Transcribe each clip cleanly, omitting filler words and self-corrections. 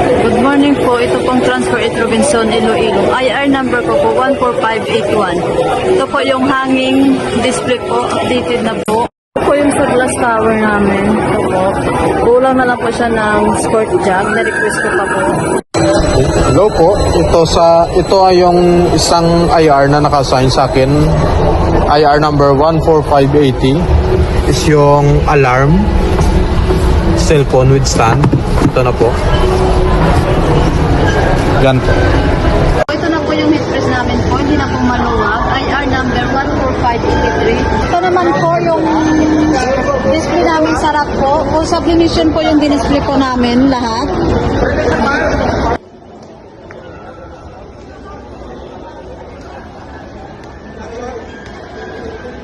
Good morning po. Ito pong Transfer It Robinson, Iloilo. IR number ko po 14581. Ito po yung hanging display po. Updated na po. Ito po yung sa glass tower namin. Ito po. Kulang na lang po siya ng squirt jug. Na-request ko pa po. Hello po. Ito ay yung isang IR na naka-assign sa akin. IR number 14580 is yung alarm cellphone with stand. Ito na po. Yan po. Ito na po yung headrest namin po. Hindi na po maluwag. IR number 14583. Ito naman po yung display namin sa rack po. Full sublimation po yung dinisplay po namin lahat.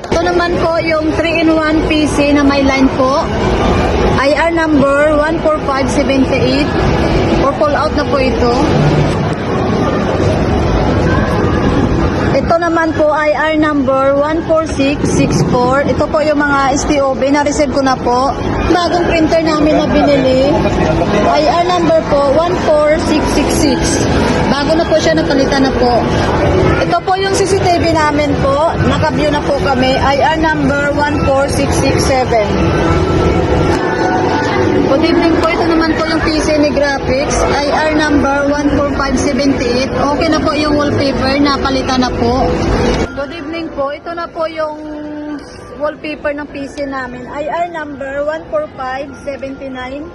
Ito naman po yung 3-in-1 PC na may line po. IR number 14578. For pull out na po ito. Ito naman po IR number 14664. Ito po yung mga STOB na receive ko na po. Bagong printer namin na binili. IR number po 14666. Bago na po siya, napalitan na po. Ito po yung CCTV namin po. Naka-view na po kami. IR number 14667. Good evening po. Ito naman po yung PC ni Graphics. IR number 14578. Okay na po yung wallpaper. Napalitan na po. Good evening po. Ito na po yung wallpaper ng PC namin. IR number 14579.